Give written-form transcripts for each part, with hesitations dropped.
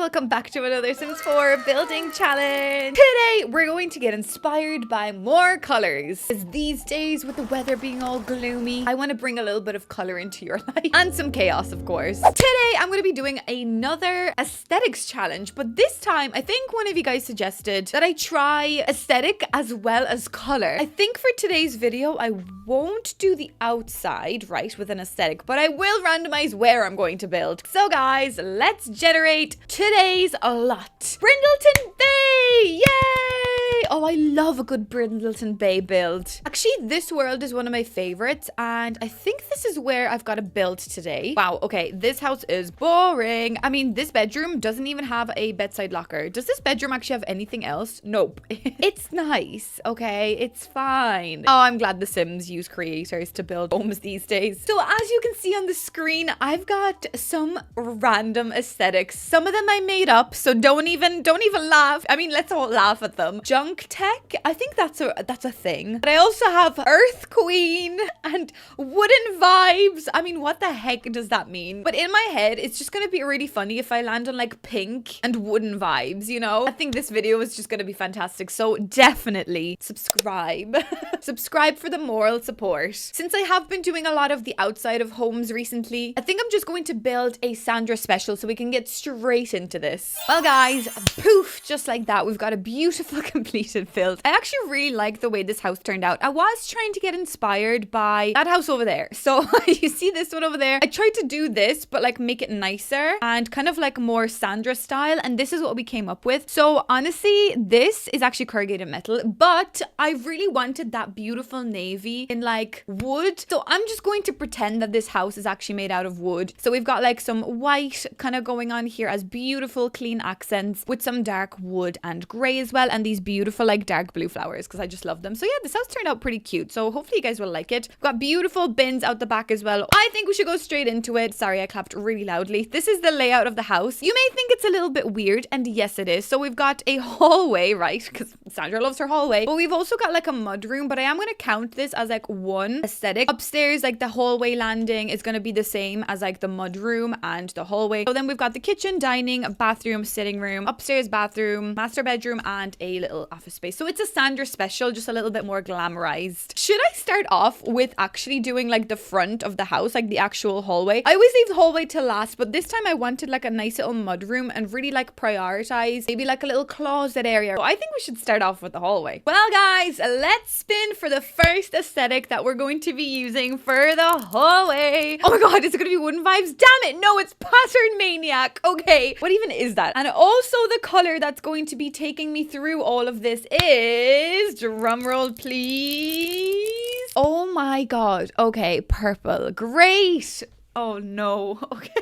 welcome back to another Sims 4 building challenge. Today we're going to get inspired by more colors. As these days with the weather being all gloomy, I want to bring a little bit of color into your life and some chaos, of course. Today I'm going to be doing another aesthetics challenge, but this time I think one of you guys suggested that I try aesthetic as well as color. I think for today's video I won't do the outside right with an aesthetic, but I will randomize where I'm going to build. So guys, let's generate today's lot. Brindleton Bay! Yay! Oh, I love a good Brindleton Bay build. Actually, this world is one of my favorites, and I think this is where I've got to build today. Wow, okay, this house is boring. I mean, this bedroom doesn't even have a bedside locker. Does this bedroom actually have anything else? Nope. It's nice, okay? It's fine. Oh, I'm glad The Sims use creators to build homes these days. So as you can see on the screen, I've got some random aesthetics. Some of them I made up, so don't even laugh. I mean, let's all laugh at them. Junk tech, I think that's a thing. But I also have Earth Queen and wooden vibes. I mean, what the heck does that mean? But in my head, it's just gonna be really funny if I land on like pink and wooden vibes, you know? I think this video is just gonna be fantastic. So definitely subscribe. Subscribe for the moral support. Since I have been doing a lot of the outside of homes recently, I think I'm just going to build a Sandra special so we can get straight into this. Well guys, poof, just like that, we've got a beautiful completed build. I actually really like the way this house turned out. I was trying to get inspired by that house over there. So you see this one over there? I tried to do this, but like make it nicer and kind of like more Sandra style. And this is what we came up with. So honestly, this is actually corrugated metal, but I really wanted that beautiful navy in like wood. So I'm just going to pretend that this house is actually made out of wood. So we've got like some white kind of going on here as beautiful clean accents with some dark wood and gray as well, and these beautiful like dark blue flowers because I just love them. So yeah, this house turned out pretty cute, so hopefully you guys will like it. We've got beautiful bins out the back as well. I think we should go straight into it. Sorry, I clapped really loudly. This is the layout of the house. You may think it's a little bit weird, and yes it is. So we've got a hallway, right, because Sandra loves her hallway, but we've also got like a mud room, but I am going to count this as like one aesthetic. Upstairs, like the hallway landing is going to be the same as like the mud room and the hallway. So then we've got the kitchen, dining, bathroom, sitting room, upstairs bathroom, master bedroom, and a little office space. So it's a Sandra special, just a little bit more glamorized. Should I start off with actually doing like the front of the house, like the actual hallway? I always leave the hallway till last, but this time I wanted like a nice little mud room and really like prioritize maybe like a little closet area. So I think we should start off with the hallway. Well guys, let's spin for the first aesthetic that we're going to be using for the hallway. Oh my god, is it gonna be wooden vibes? Damn it, no, it's Pattern Maniac. Okay, what even is that? And also the color that's going to be taking me through all of this is, drumroll please. Oh my god, okay, purple, great. Oh no, okay.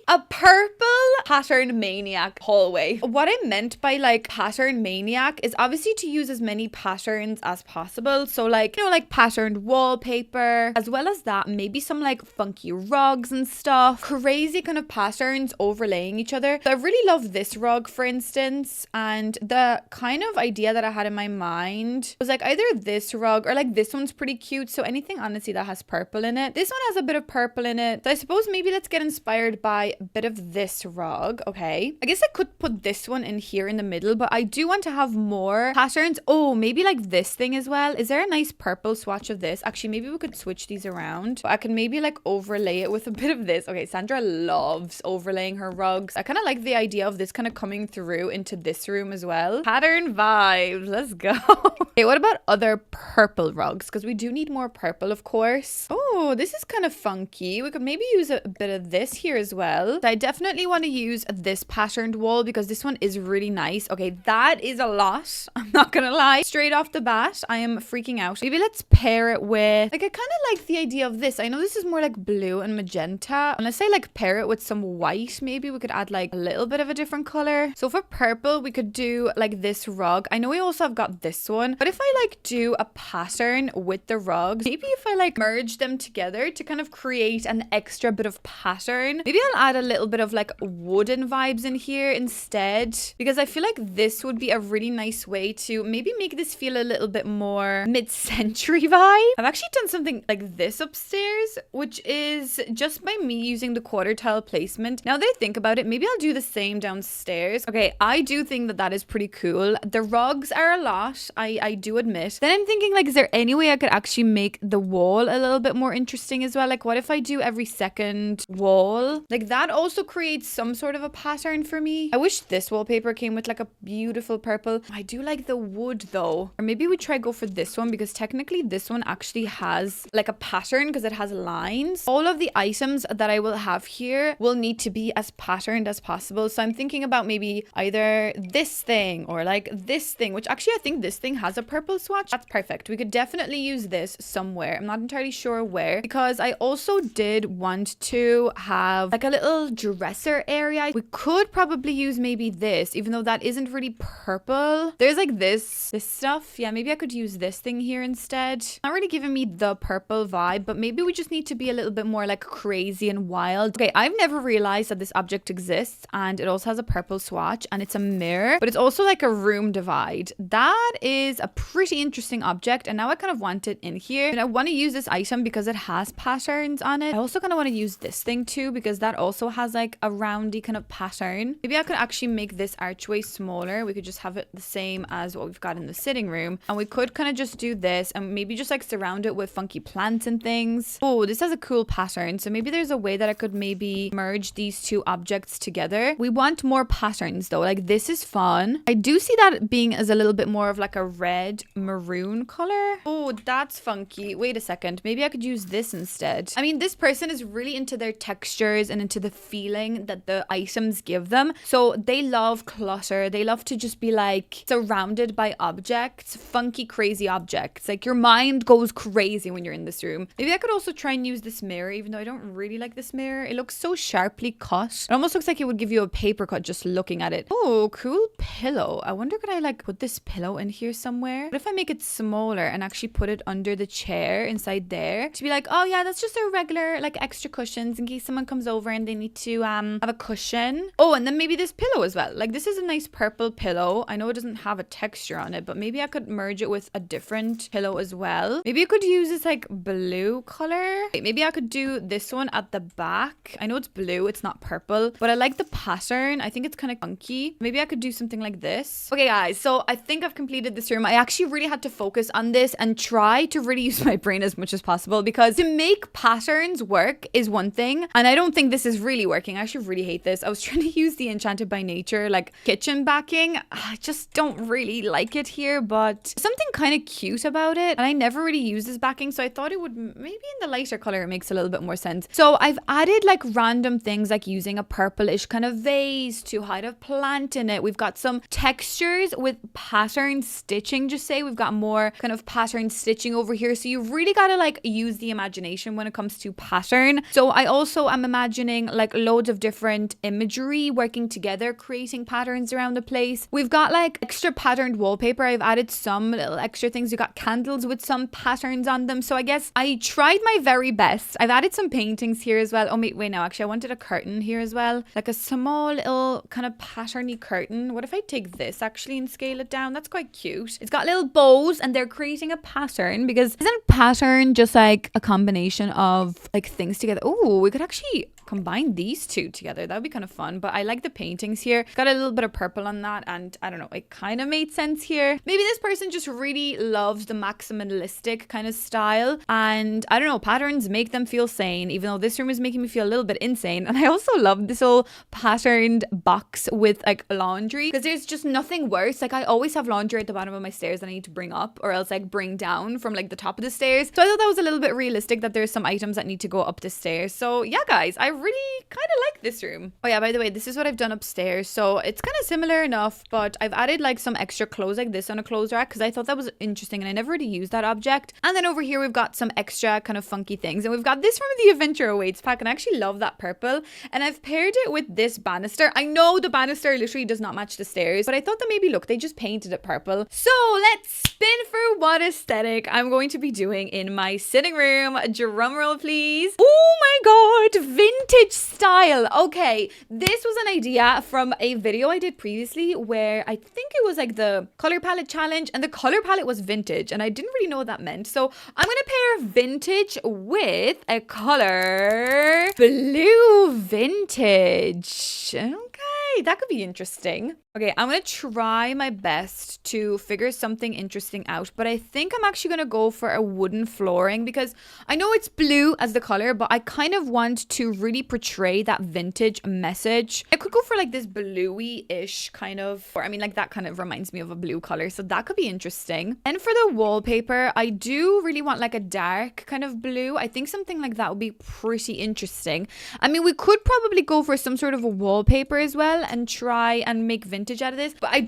A purple Pattern Maniac hallway. What I meant by like Pattern Maniac is obviously to use as many patterns as possible. So like, you know, like patterned wallpaper, as well as that, maybe some like funky rugs and stuff. Crazy kind of patterns overlaying each other. So I really love this rug, for instance. And the kind of idea that I had in my mind was like either this rug or like this one's pretty cute. So anything honestly that has purple in it. This one has a bit of purple in it. So I suppose maybe let's get inspired by a bit of this rug. Okay, I guess I could put this one in here in the middle, but I do want to have more patterns. Oh, maybe like this thing as well. Is there a nice purple swatch of this? Actually, maybe we could switch these around. I can maybe like overlay it with a bit of this. Okay, Sandra loves overlaying her rugs. I kind of like the idea of this kind of coming through into this room as well. Pattern vibes, let's go. Okay, what about other purple rugs? Because we do need more purple, of course. Oh, this is kind of funky. We could maybe use a bit of this here as well. So I definitely want to use this patterned wall because this one is really nice. Okay, that is a lot. I'm not gonna lie. Straight off the bat, I am freaking out. Maybe let's pair it with, like, I kind of like the idea of this. I know this is more like blue and magenta. Unless I like pair it with some white, maybe we could add like a little bit of a different color. So for purple, we could do like this rug. I know we also have got this one, but if I like do a pattern with the rugs, maybe if I like merge them together to kind of create an extra bit of pattern. Maybe I'll add a little bit of like wooden vibes in here instead, because I feel like this would be a really nice way to maybe make this feel a little bit more mid-century vibe. I've actually done something like this upstairs, which is just by me using the quarter tile placement. Now that I think about it, maybe I'll do the same downstairs. Okay, I do think that that is pretty cool. The rugs are a lot, I do admit. Then I'm thinking, like, is there any way I could actually make the wall a little bit more interesting as well? Like, what if I do every second wall? Like, that also creates some sort of a pattern for me. I wish this wallpaper came with like a beautiful purple. I do like the wood though. Or maybe we try go for this one, because technically this one actually has like a pattern because it has lines. All of the items that I will have here will need to be as patterned as possible. So I'm thinking about maybe either this thing or like this thing, which actually I think this thing has a purple swatch. That's perfect. We could definitely use this somewhere. I'm not entirely sure where, because I also did want to have like a little dresser area. We could probably use maybe this, even though that isn't really purple. There's like this stuff. Yeah, maybe I could use this thing here instead. Not really giving me the purple vibe, but maybe we just need to be a little bit more like crazy and wild. Okay, I've never realized that this object exists, and it also has a purple swatch, and it's a mirror, but it's also like a room divide. That is a pretty interesting object, and now I kind of want it in here. And I want to use this item because it has patterns on it. I also kind of want to use this thing too, because that also has like a roundy kind of pattern. Maybe I could actually make this archway smaller. We could just have it the same as what we've got in the sitting room, and we could kind of just do this and maybe just like surround it with funky plants and things. Oh, this has a cool pattern. So maybe there's a way that I could maybe merge these two objects together. We want more patterns though. Like, this is fun. I do see that being as a little bit more of like a red maroon color. Oh, that's funky. Wait a second. Maybe I could use this instead. I mean, this person is really into their textures and into the feeling that the items give them. So they love clutter. They love to just be like surrounded by objects, funky, crazy objects. Like, your mind goes crazy when you're in this room. Maybe I could also try and use this mirror, even though I don't really like this mirror. It looks so sharply cut. It almost looks like it would give you a paper cut just looking at it. Oh, cool pillow. I wonder, could I like put this pillow in here somewhere? What if I make it smaller and actually put it under the chair inside there to be like, oh yeah, that's just a regular like extra cushions in case someone comes over and they need to have a cushion. Oh, and then maybe this pillow as well. Like, this is a nice purple pillow. I know it doesn't have a texture on it, but maybe I could merge it with a different pillow as well. Maybe I could use this like blue color. Maybe I could do this one at the back. I know it's blue, it's not purple, but I like the pattern. I think it's kind of funky. Maybe I could do something like this. Okay guys, so I think I've completed this room. I actually really had to focus on this and try to really use my brain as much as possible, because to make patterns work is one thing, and I don't think this is really working. I actually really hate this. I was trying to use the Enchanted by Nature like kitchen backing. I just don't really like it here, but something kind of cute about it, and I never really use this backing, so I thought it would maybe in the lighter color it makes a little bit more sense. So I've added like random things, like using a purplish kind of vase to hide a plant in it. We've got some textures with pattern stitching, just say we've got more kind of pattern stitching over here, so you really gotta like use the imagination when it comes to pattern. So I also am imagining like loads of different imagery working together, creating patterns around the place. We've got like extra patterned wallpaper. I've added some little extra things. We've got candles with some patterns on them, so I guess I tried my very best. I've added some paintings here as well. Oh wait, no, actually I wanted a curtain here as well, like a small little kind of patterny curtain. What if I take this actually and scale it down? That's quite cute. It's got little bows and they're creating a pattern, because isn't pattern just like a combination of like things together? Oh, we could actually combine these two together. That would be kind of fun. But I like the paintings here. Got a little bit of purple on that, and I don't know, it kind of made sense here. Maybe this person just really loves the maximalistic kind of style, and I don't know, patterns make them feel sane, even though this room is making me feel a little bit insane. And I also love this whole patterned box with like laundry, because there's just nothing worse. Like, I always have laundry at the bottom of my stairs that I need to bring up, or else like bring down from like the top of the stairs. So I thought that was a little bit realistic, that there's some items that need to go up the stairs. So yeah guys, I really kind of like this room. Oh yeah, by the way, this is what I've done upstairs. So it's kind of similar enough, but I've added like some extra clothes like this on a clothes rack because I thought that was interesting and I never really used that object. And then over here, we've got some extra kind of funky things. And we've got this from the Adventure Awaits pack, and I actually love that purple. And I've paired it with this banister. I know the banister literally does not match the stairs, but I thought that maybe, look, they just painted it purple. So let's spin for what aesthetic I'm going to be doing in my sitting room. Drum roll, please. Oh my god, vintage style. Okay, this was an idea from a video I did previously where I think it was like the color palette challenge, and the color palette was vintage, and I didn't really know what that meant. So I'm gonna pair vintage with a color blue vintage. Okay, that could be interesting. Okay, I'm gonna try my best to figure something interesting out, but I think I'm actually gonna go for a wooden flooring because I know it's blue as the color, but I kind of want to really portray that vintage message. I could go for like this bluey-ish kind of, or I mean like that kind of reminds me of a blue color, so that could be interesting. And for the wallpaper, I do really want like a dark kind of blue. I think something like that would be pretty interesting. I mean, we could probably go for some sort of a wallpaper as well and try and make vintage out of this, but I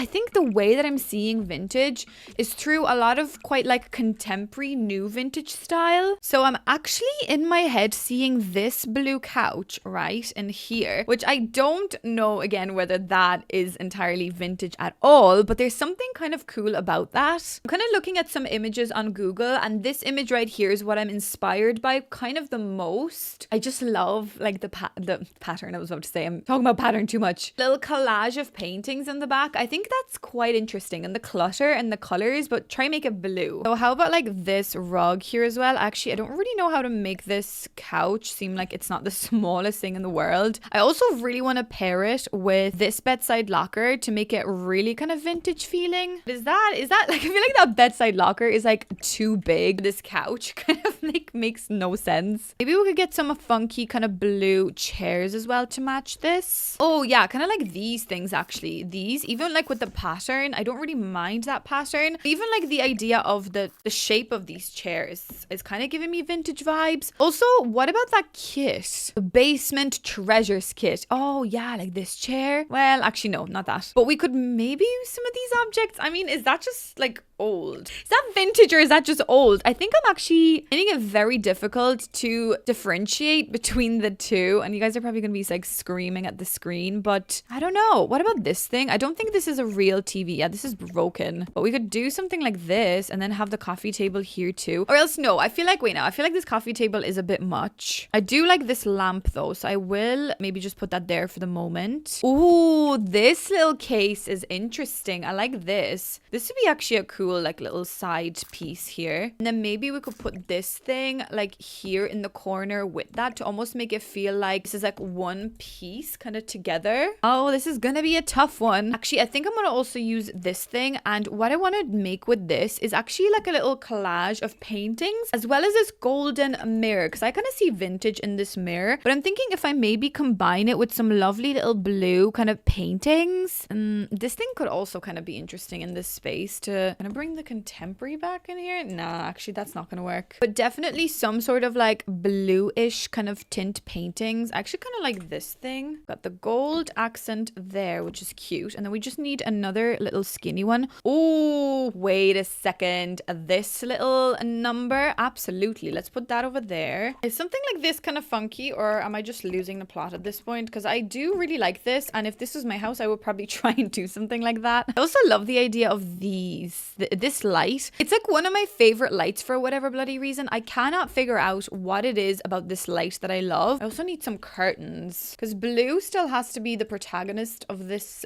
think the way that I'm seeing vintage is through a lot of quite like contemporary new vintage style. So I'm actually in my head seeing this blue couch right in here, which I don't know again whether that is entirely vintage at all, but there's something kind of cool about that. I'm kind of looking at some images on Google, and this image right here is what I'm inspired by kind of the most. I just love like the pattern. I was about to say, I'm talking about pattern too much. Little collage of paintings in the back. I think that's quite interesting, and the clutter and the colors, but try make it blue. So how about like this rug here as well? Actually, I don't really know how to make this couch seem like it's not the smallest thing in the world. I also really want to pair it with this bedside locker to make it really kind of vintage feeling. Is that like, I feel like that bedside locker is like too big. This couch kind of like makes no sense. Maybe we could get some funky kind of blue chairs as well to match this. Oh yeah, kind of like these things actually. These, even like with the pattern, I don't really mind that pattern. Even like the idea of the shape of these chairs is kind of giving me vintage vibes. Also, what about that kit? The basement treasures kit. Oh yeah, like this chair. Well, actually no, not that. But we could maybe use some of these objects. I mean, is that just like old? Is that vintage or is that just old? I think I'm actually finding it very difficult to differentiate between the two, and you guys are probably gonna be like screaming at the screen, but I don't know. What about this thing? I don't think this is a real TV. Yeah, this is broken, but we could do something like this and then have the coffee table here too. Or else no, I feel like, wait, now I feel like this coffee table is a bit much. I do like this lamp though, so I will maybe just put that there for the moment. Ooh, this little case is interesting. I like this. This would be actually a cool like little side piece here. And then maybe we could put this thing like here in the corner with that to almost make it feel like this is like one piece kind of together. Oh, this is gonna be a tough one. Actually, I think I'm gonna also use this thing, and what I want to make with this is actually like a little collage of paintings as well as this golden mirror, because I kind of see vintage in this mirror, but I'm thinking if I maybe combine it with some lovely little blue kind of paintings, this thing could also kind of be interesting in this space to kind of bring the contemporary back in here. Nah, actually that's not gonna work, but definitely some sort of like bluish kind of tint paintings. I actually kind of like this thing. Got the gold accent there, which is cute, and then we just need another little skinny one. Oh, wait a second, this little number, absolutely, let's put that over there. Is something like this kind of funky, or am I just losing the plot at this point? Because I do really like this, and if this was my house I would probably try and do something like that. I also love the idea of these, this light. It's like one of my favorite lights for whatever bloody reason. I cannot figure out what it is about this light that I love. I also need some curtains because blue still has to be the protagonist of this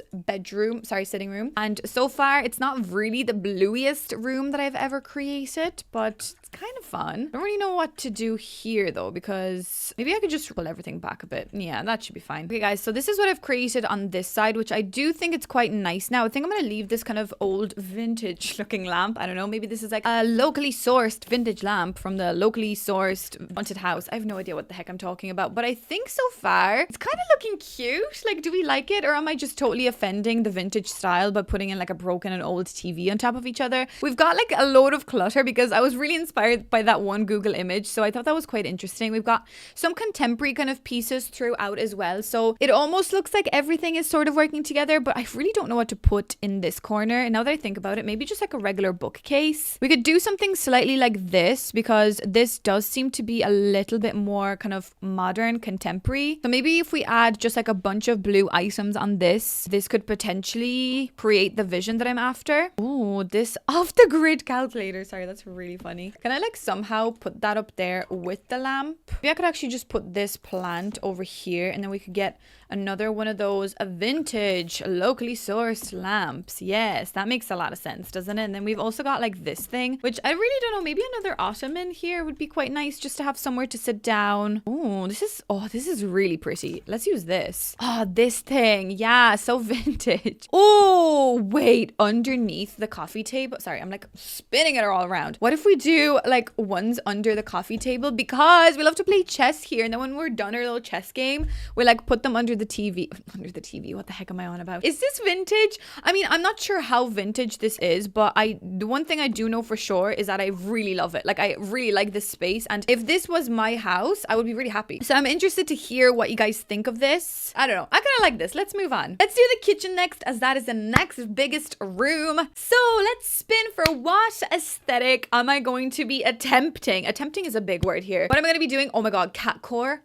sitting room, and so far it's not really the bluiest room that I've ever created, but it's kind of fun. I don't really know what to do here though, because maybe I could just pull everything back a bit. Yeah, that should be fine. Okay guys, so this is what I've created on this side, which I do think it's quite nice now. I think I'm gonna leave this kind of old vintage look looking lamp. I don't know. Maybe this is like a locally sourced vintage lamp from the locally sourced haunted house. I have no idea what the heck I'm talking about, but I think so far it's kind of looking cute. Like, do we like it, or am I just totally offending the vintage style by putting in like a broken and old TV on top of each other? We've got like a load of clutter because I was really inspired by that one Google image, so I thought that was quite interesting. We've got some contemporary kind of pieces throughout as well, so it almost looks like everything is sort of working together, but I really don't know what to put in this corner. And now that I think about it, maybe just like a regular bookcase. We could do something slightly like this because this does seem to be a little bit more kind of modern, contemporary. So maybe if we add just like a bunch of blue items on this could potentially create the vision that I'm after. Oh, this off the grid calculator. Sorry, that's really funny. Can I like somehow put that up there with the lamp? Maybe I could actually just put this plant over here, and then we could get another one of those vintage locally sourced lamps. Yes, that makes a lot of sense, doesn't it? And then we've also got like this thing, which I really don't know, maybe another ottoman here would be quite nice just to have somewhere to sit down. Oh, this is really pretty. Let's use this. Oh, this thing. Yeah, so vintage. Oh, wait, underneath the coffee table. Sorry, I'm like spinning it all around. What if we do like ones under the coffee table? Because we love to play chess here, and then when we're done our little chess game, we like put them under the TV. Under the TV, what the heck am I on about? Is this vintage? I mean, I'm not sure how vintage this is, but the one thing I do know for sure is that I really love it. Like, I really like this space, and if this was my house, I would be really happy. So I'm interested to hear what you guys think of this. I don't know, I kind of like this. Let's move on. Let's do the kitchen next, as that is the next biggest room. So let's spin for what aesthetic am I going to be attempting? Attempting is a big word here. What am I going to be doing? Oh my god, cat core.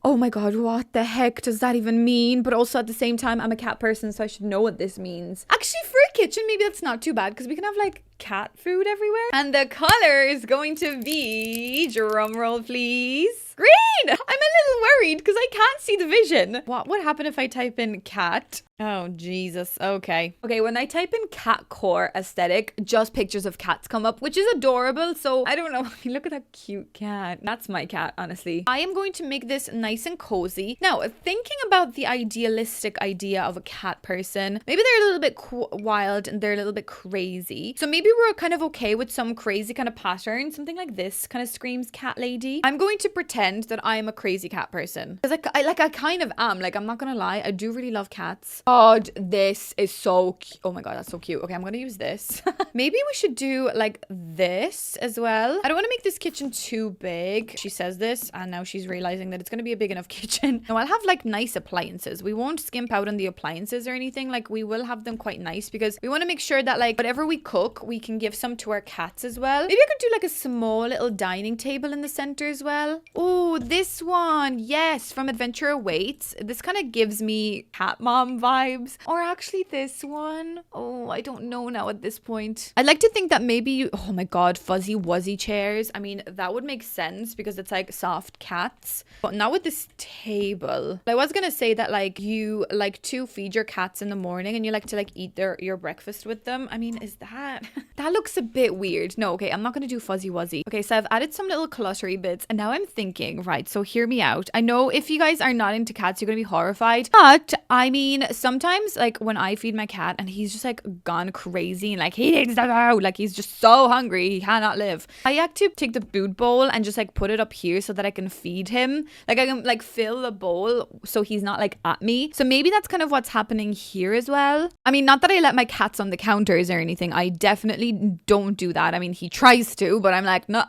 Oh my god, what the heck does that even mean? But also at the same time, I'm a cat person, so I should know what this means. Actually, for a kitchen, maybe that's not too bad, because we can have like cat food everywhere. And the color is going to be, drum roll please, green. I'm a little worried because I can't see the vision. What would happen if I type in cat? Oh, Jesus. Okay. Okay, when I type in cat core aesthetic, just pictures of cats come up, which is adorable. So I don't know. Look at that cute cat. That's my cat, honestly. I am going to make this nice and cozy. Now, thinking about the idealistic idea of a cat person, maybe they're a little bit wild and they're a little bit crazy. So maybe we're kind of okay with some crazy kind of pattern. Something like this kind of screams cat lady. I'm going to pretend that I'm a crazy cat person. Because I kind of am. Like, I'm not gonna lie. I do really love cats. God, this is so cute. Oh my god, that's so cute. Okay, I'm gonna use this. Maybe we should do like this as well. I don't want to make this kitchen too big. She says this, and now she's realizing that it's gonna be a big enough kitchen. Now I'll have like nice appliances. We won't skimp out on the appliances or anything. Like, we will have them quite nice because we want to make sure that like whatever we cook, we can give some to our cats as well. Maybe I could do like a small little dining table in the center as well. Oh, this one. Yes, from Adventure Awaits. This kind of gives me cat mom vibes. Or actually this one. Oh, I don't know now at this point. I'd like to think that maybe oh my god, fuzzy wuzzy chairs. I mean, that would make sense because it's like soft cats. But not with this table. I was gonna say that like you like to feed your cats in the morning and you like to like eat your breakfast with them. I mean, is that that looks a bit weird. No, okay, I'm not gonna do fuzzy wuzzy. Okay, so I've added some little cluttery bits, and now I'm thinking, right, so hear me out. I know if you guys are not into cats, you're gonna be horrified, but I mean, sometimes like when I feed my cat and he's just like gone crazy and like he needs to go, like he's just so hungry he cannot live, I like to take the food bowl and just like put it up here so that I can feed him. Like, I can like fill the bowl so he's not like at me. So maybe that's kind of what's happening here as well. I mean, not that I let my cats on the counters or anything. I definitely don't do that. I mean, he tries to, but I'm like, no,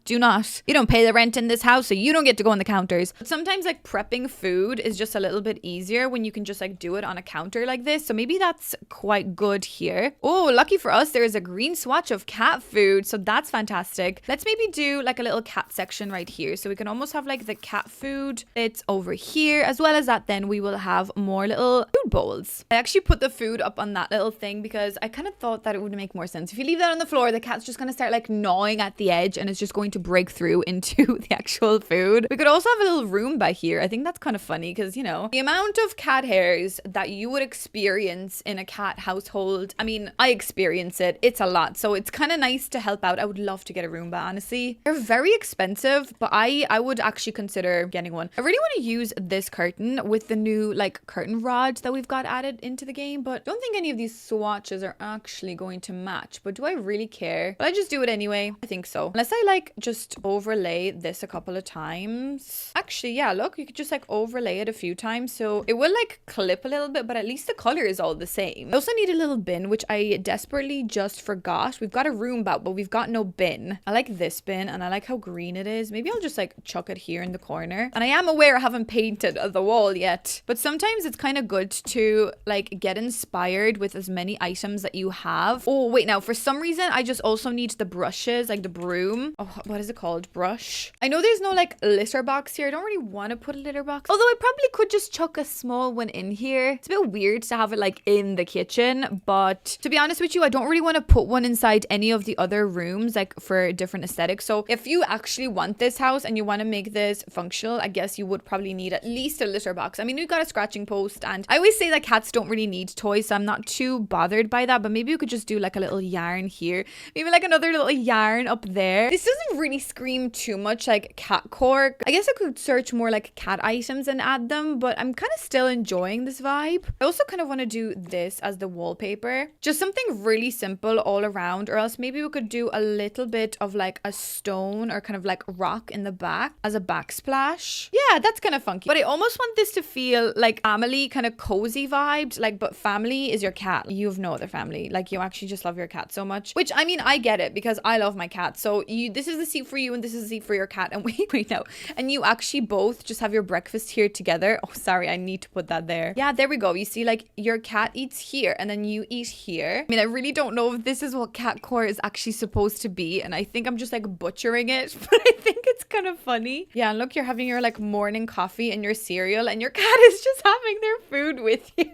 do not. You don't pay the rent in this house, so you don't get to go on the counters. But sometimes like prepping food is just a little bit easier when you can just like do it on a counter like this. So maybe that's quite good here. Oh, lucky for us, there is a green swatch of cat food. So that's fantastic. Let's maybe do like a little cat section right here. So we can almost have like the cat food bits over here. As well as that, then we will have more little food bowls. I actually put the food up on that little thing because I kind of thought that it would make more sense. If you leave that on the floor, the cat's just going to start like gnawing at the edge and it's just going to break through into the actual food. We could also have a little Roomba here. I think that's kind of funny because, you know, the amount of cat hairs that you would experience in a cat household. I mean, I experience it. It's a lot. So it's kind of nice to help out. I would love to get a Roomba, honestly. They're very expensive, but I would actually consider getting one. I really want to use this curtain with the new like curtain rods that we've got added into the game, but I don't think any of these swatches are actually going to match. But do I really care? Will I just do it anyway? I think so. Unless I like just overlay this a couple of times. Actually, yeah, look, you could just like overlay it a few times. So it will like clip a little bit, but at least the color is all the same. I also need a little bin, which I desperately just forgot. We've got a Roomba, but we've got no bin. I like this bin and I like how green it is. Maybe I'll just like chuck it here in the corner. And I am aware I haven't painted the wall yet, but sometimes it's kind of good to like get inspired with as many items that you have. Oh, wait, now for some reason, I just also need the brushes, like the broom. Oh, what is it called? Brush. I know there's no like litter box here. I don't really want to put a litter box. Although I probably could just chuck a small one in here. It's a bit weird to have it like in the kitchen, but to be honest with you, I don't really want to put one inside any of the other rooms like for different aesthetics. So if you actually want this house and you want to make this functional, I guess you would probably need at least a litter box. I mean, we've got a scratching post and I always say that cats don't really need toys, so I'm not too bothered by that, but maybe you could just do like a little yarn here, maybe like another little yarn up there. This doesn't really scream too much like cat core. I guess I could search more like cat items and add them, but I'm kind of still enjoying this vibe. I also kind of want to do this as the wallpaper, just something really simple all around, or else maybe we could do a little bit of like a stone or kind of like rock in the back as a backsplash. Yeah, that's kind of funky, but I almost want this to feel like family, kind of cozy vibes, like, but family is your cat. You have no other family. Like, you actually just love your cat so much, which I mean, I get it because I love my cat. So this is the seat for you and this is the seat for your cat. And wait, no. And you actually both just have your breakfast here together. Oh, sorry, I need to put that there. Yeah, there we go. You see, like, your cat eats here and then you eat here. I mean, I really don't know if this is what cat core is actually supposed to be, and I think I'm just like butchering it, but I think it's kind of funny. Yeah, and look, you're having your like morning coffee and your cereal, and your cat is just having their food with you.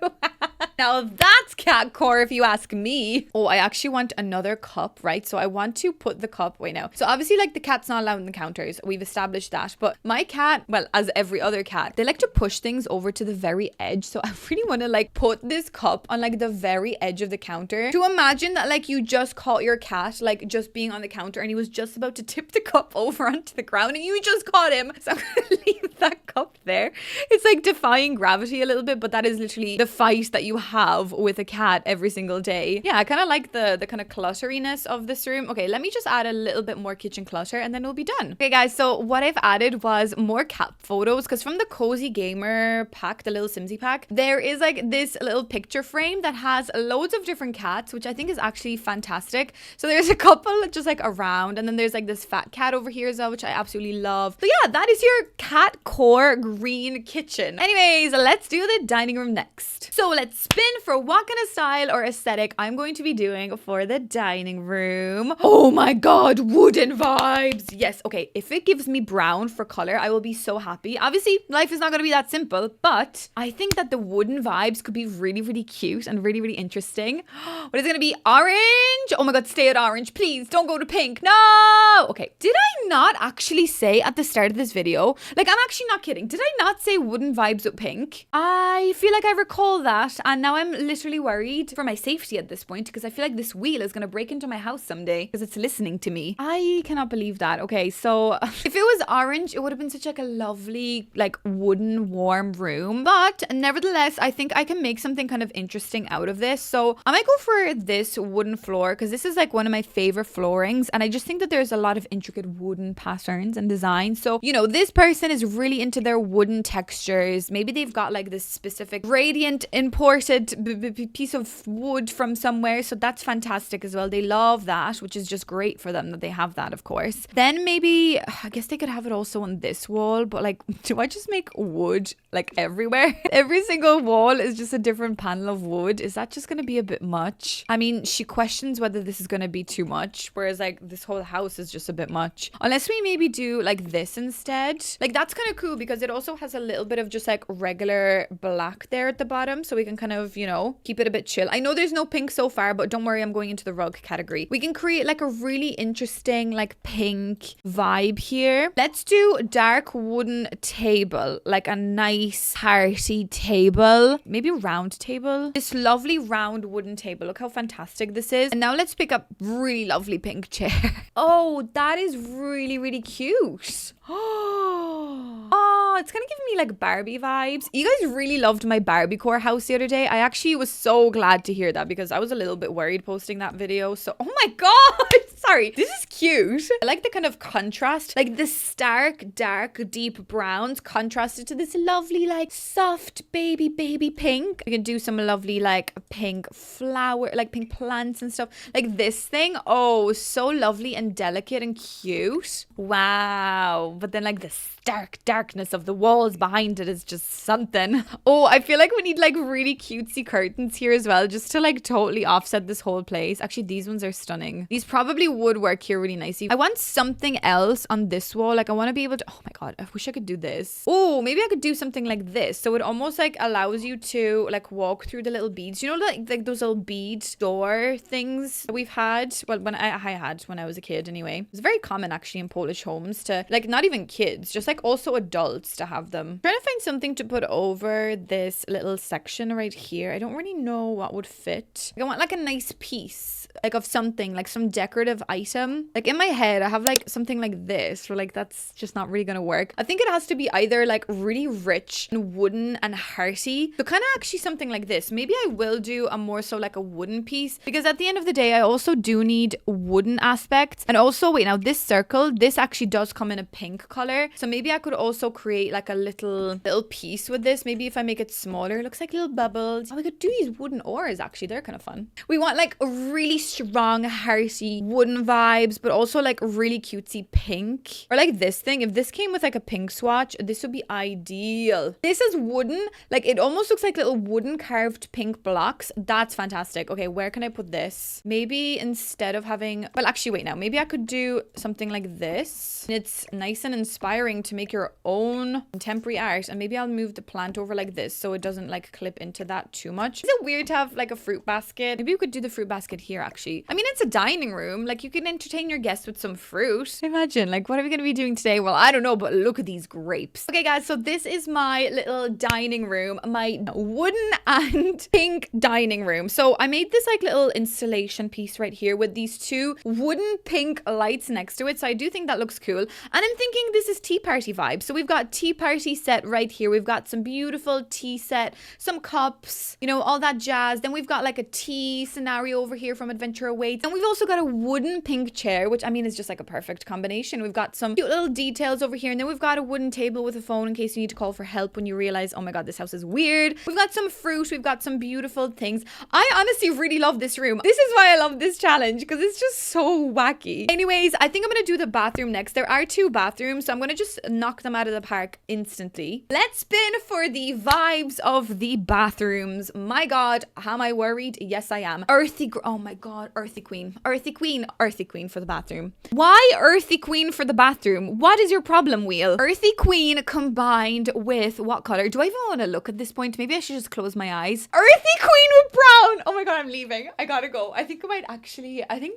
Now that's cat core if you ask me. Oh, I actually want another cup, right? So I want to put the cup, wait, now. So obviously, like, the cat's not allowed on the counters. We've established that, but my cat, well, as every other cat, they like to push things over to the very edge. So I really want to like put this cup on like the very edge of the counter, to imagine that like you just caught your cat like just being on the counter and he was just about to tip the cup over onto the ground and you just caught him. So I'm gonna leave that cup there. It's like defying gravity a little bit, but that is literally the fight that you have with a cat every single day. Yeah, I kind of like the kind of clutteriness of this room. Okay, let me just add a little bit more kitchen clutter and then we'll be done. Okay guys, so what I've added was more cat photos, because from the Cozy Gamer pack, the little Simsy pack, there is like this little picture frame that has loads of different cats, which I think is actually fantastic. So there's a couple just like around, and then there's like this fat cat over here as well, which I absolutely love. So yeah, that is your cat core green kitchen. Anyways, let's do the dining room next. So let's spin for what kind of style or aesthetic I'm going to be doing for the dining room. Oh my god, wooden vibes. Yes, okay, if it gives me brown for color, I will be so happy. Obviously, life is not going to be that simple, but I think that the wooden vibes could be really, really cute and really, really interesting. What is it going to be? Orange? Oh my god, stay at orange. Please, don't go to pink. No! Okay, did I not actually say at the start of this video, like, I'm actually not kidding, did I not say wooden vibes with pink? I feel like I recall that, and now I'm literally worried for my safety at this point, because I feel like this wheel is going to break into my house someday because it's listening to me. I cannot believe that. Okay, so if it was orange, it would have been such like a lovely, like, wooden warm room, but nevertheless, I think I can make something kind of interesting out of this. So I might go for this wooden floor, because this is like one of my favorite floorings, and I just think that there's a lot of intricate wooden patterns and designs. So, you know, this person is really into their wooden textures. Maybe they've got like this specific radiant imported piece of wood from somewhere, so that's fantastic as well. They love that, which is just great for them that they have that, of course. Then maybe, I guess they could have it also on this wall, but like, do I just make wood like everywhere? Every single wall is just a different panel of wood. Is that just gonna be a bit much? I mean, she questions whether this is gonna be too much, whereas like this whole house is just a bit much. Unless we maybe do like this instead. Like, that's kind of cool because it also has a little bit of just like regular black there at the bottom, so we can kind of of, you know, keep it a bit chill. I know there's no pink so far, but don't worry, I'm going into the rug category. We can create like a really interesting like pink vibe here. Let's do dark wooden table, like a nice party table, maybe round table. This lovely round wooden table. Look how fantastic this is. And now let's pick up really lovely pink chair. Oh, that is really, really cute. Oh, it's kind of giving me like Barbie vibes. You guys really loved my Barbie core house the other day. I actually was so glad to hear that because I was a little bit worried posting that video. So, oh my God, sorry. This is cute. I like the kind of contrast, like the stark, dark, deep browns contrasted to this lovely, like soft baby pink. You can do some lovely like pink flower, like pink plants and stuff. Like this thing. Oh, so lovely and delicate and cute. Wow. But then like the stark darkness of the walls behind it is just something. Oh, I feel like we need like really cutesy curtains here as well, just to like totally offset this whole place. Actually, these ones are stunning. These probably would work here really nicely. I want something else on this wall. Like I want to be able to, oh my God, I wish I could do this. Oh, maybe I could do something like this. So it almost like allows you to like walk through the little beads. You know, like those little bead door things that we've had. Well, when I had when I was a kid anyway. It's very common actually in Polish homes to like, not even kids, just like also adults to have them. I'm trying to find something to put over this little section right here. I don't really know what would fit. I want like a nice piece like of something, like some decorative item. Like in my head I have like something like this, or like that's just not really gonna work. I think it has to be either like really rich and wooden and hearty. So kind of actually something like this. Maybe I will do a more so like a wooden piece, because at the end of the day I also do need wooden aspects. And also wait, now this circle, this actually does come in a pink color, so maybe I could also create like a little piece with this. Maybe if I make it smaller, it looks like little bubbles. Oh, we could do these wooden oars actually, they're kind of fun. We want like a really strong hearty wooden vibes, but also like really cutesy pink. Or like this thing, if this came with like a pink swatch, this would be ideal. This is wooden, like it almost looks like little wooden carved pink blocks. That's fantastic. Okay, where can I put this? Maybe instead of having, well actually wait, now maybe I could do something like this. It's nice and inspiring to make your own contemporary art. And maybe I'll move the plant over like this so it doesn't like clip into that too much. Is it weird to have like a fruit basket? Maybe you could do the fruit basket here actually. I mean, it's a dining room, like you can entertain your guests with some fruit. Imagine, like, what are we gonna be doing today? Well, I don't know, but look at these grapes. Okay guys, so this is my little dining room, my wooden and pink dining room. So I made this like little installation piece right here with these two wooden pink lights next to it. So I do think that looks cool. And I'm thinking this is tea party vibes. So we've got tea party set right here. We've got some beautiful tea set, some cups, you know, all that jazz. Then we've got like a tea scenario over here from Adventure Awaits. And we've also got a wooden pink chair, which I mean is just like a perfect combination. We've got some cute little details over here. And then we've got a wooden table with a phone in case you need to call for help when you realize, oh my God, this house is weird. We've got some fruit. We've got some beautiful things. I honestly really love this room. This is why I love this challenge, because it's just so wacky. Anyways, I think I'm going to do the bathroom next. There are two bathrooms, so I'm going to just knock them out of the park instantly. Let's spin for the vibes of the bathrooms. My God, am I worried? Yes, I am. Oh my God, earthy queen for the bathroom. Why earthy queen for the bathroom? What is your problem, wheel? Earthy queen combined with what color? Do I even want to look at this point? Maybe I should just close my eyes. Earthy queen with brown. Oh my God, I'm leaving. I gotta go. I think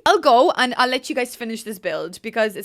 I'll go and I'll let you guys finish this build, because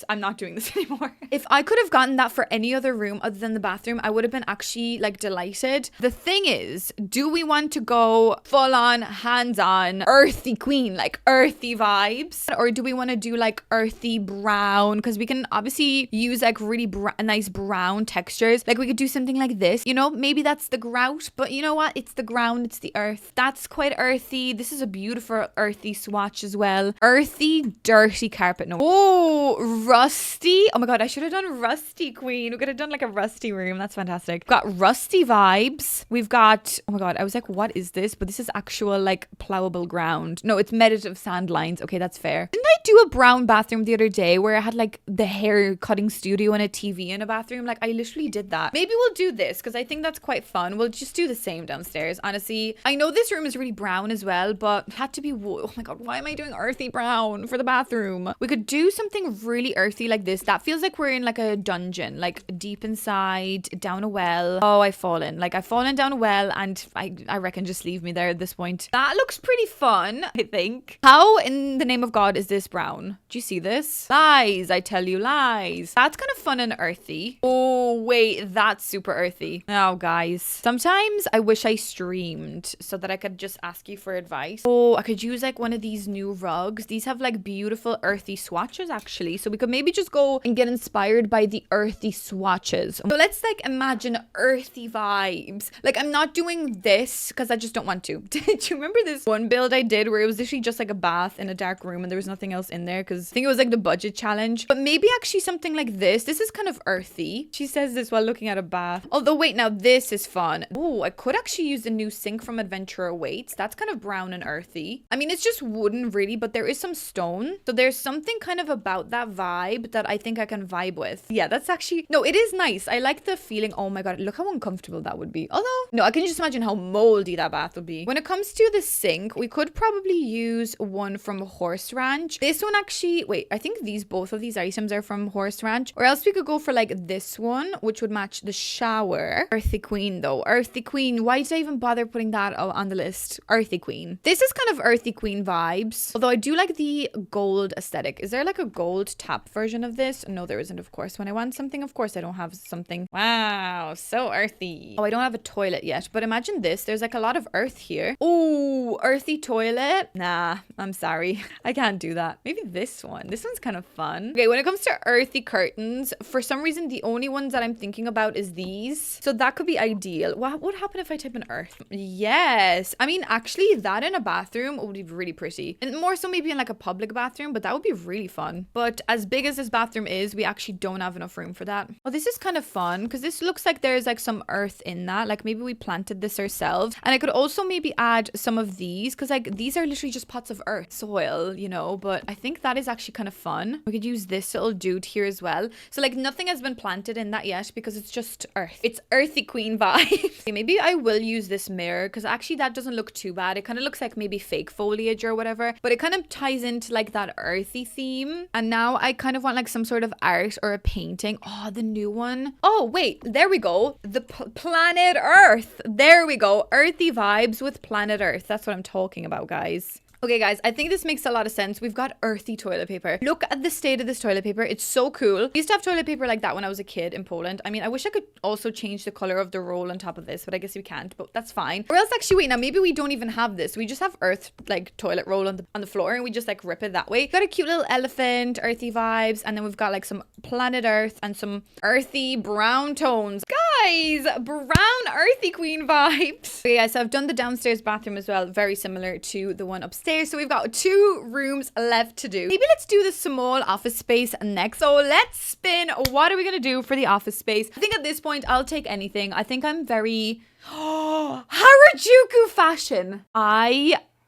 I'm not doing this anymore. If I could have gotten that for any other room other than the bathroom, I would have been actually like delighted. The thing is, do we want to go full on hands-on earthy queen, like earthy vibes, or do we want to do like earthy brown? Because we can obviously use like really nice brown textures. Like we could do something like this, you know, maybe that's the grout, but you know what, it's the ground, it's the earth. That's quite earthy. This is a beautiful earthy swatch as well. Earthy dirty carpet. No, oh, rusty. Oh my God, I should have done rusty queen. We could have done like a rusty room. That's fantastic. We've got rusty vibes. We've got, oh my God, I was like, what is this? But this is actual like plowable ground. No, it's meditative sand lines. Okay, that's fair. there. Didn't I do a brown bathroom the other day where I had like the hair cutting studio and a TV in a bathroom? Like I literally did that. Maybe we'll do this because I think that's quite fun. We'll just do the same downstairs. Honestly, I know this room is really brown as well, but it had to be oh my god, why am I doing earthy brown for the bathroom? We could do something really earthy like this. That feels like we're in like a dungeon, like deep inside, down a well. Oh, I've fallen down a well, and I reckon just leave me there at this point. That looks pretty fun, I think. How in the name of God is this brown? Do you see this? Lies, I tell you, lies. That's kind of fun and earthy. Oh wait, that's super earthy. Oh guys, sometimes I wish I streamed so that I could just ask you for advice. Oh, I could use like one of these new rugs. These have like beautiful earthy swatches actually, so we could maybe just go and get inspired by the earthy swatches. So let's like imagine earthy vibes. Like I'm not doing this because I just don't want to. Do you remember this one build I did where it was literally just like a bath in a dark room and there was nothing else in there because I think it was like the budget challenge? But maybe actually something like this. This is kind of earthy. She says this while looking at a bath. Although wait, now this is fun. Oh, I could actually use the new sink from Adventure Awaits. That's kind of brown and earthy. I mean, it's just wooden really, but there is some stone. So there's something kind of about that vibe that I think I can vibe with. Yeah, that's actually, no, it is nice. I like the feeling. Oh my god, look how uncomfortable that would be. Although, no, I can just imagine how moldy that bath would be. When it comes to the sink, we could probably use one from Horse Ranch. This one actually, wait, I think both of these items are from Horse Ranch. Or else we could go for like this one, which would match the shower. Earthy Queen though. Earthy Queen. Why did I even bother putting that on the list? Earthy Queen. This is kind of Earthy Queen vibes. Although I do like the gold aesthetic. Is there like a gold tap version of this? No, there isn't, of course. When I want something, of course I don't have something. Wow, so earthy. Oh, I don't have a toilet yet, but imagine this. There's like a lot of earth here. Oh, earthy toilet. Nah, I'm sorry. I can't do that. Maybe this one. This one's kind of fun. Okay, when it comes to earthy curtains, for some reason, the only ones that I'm thinking about is these. So that could be ideal. What would happen if I type in earth? Yes. I mean, actually, that in a bathroom would be really pretty. And more so maybe in like a public bathroom, but that would be really fun. But as big as this bathroom is, we actually don't have enough room for that. Oh, this is kind of fun because this looks like there's like some earth in that. Like maybe we planted this ourselves. And I could also maybe add some of these because like these are literally just pots of earth, soil, you know, but I think that is actually kind of fun. We could use this little dude here as well. So like nothing has been planted in that yet because it's just earth. It's earthy queen vibe. Okay, maybe I will use this mirror because actually that doesn't look too bad. It kind of looks like maybe fake foliage or whatever, but it kind of ties into like that earthy theme. And now I kind of want like some sort of art or a painting. Oh, the new one. Oh, wait, there we go. The planet Earth. There we go. Earthy vibes with planet Earth. That's what I'm talking about, guys. Okay, guys, I think this makes a lot of sense. We've got earthy toilet paper. Look at the state of this toilet paper. It's so cool. I used to have toilet paper like that when I was a kid in Poland. I mean, I wish I could also change the color of the roll on top of this, but I guess we can't, but that's fine. Or else actually, wait, now maybe we don't even have this. We just have earth, like toilet roll on the floor and we just like rip it that way. Got a cute little elephant, earthy vibes, and then we've got like some planet Earth and some earthy brown tones. Guys, brown earthy queen vibes. Okay, guys, so I've done the downstairs bathroom as well. Very similar to the one upstairs. So we've got 2 rooms left to do. Maybe let's do the small office space next. So let's spin. What are we going to do for the office space? I think at this point, I'll take anything. I think I'm very... Harajuku fashion.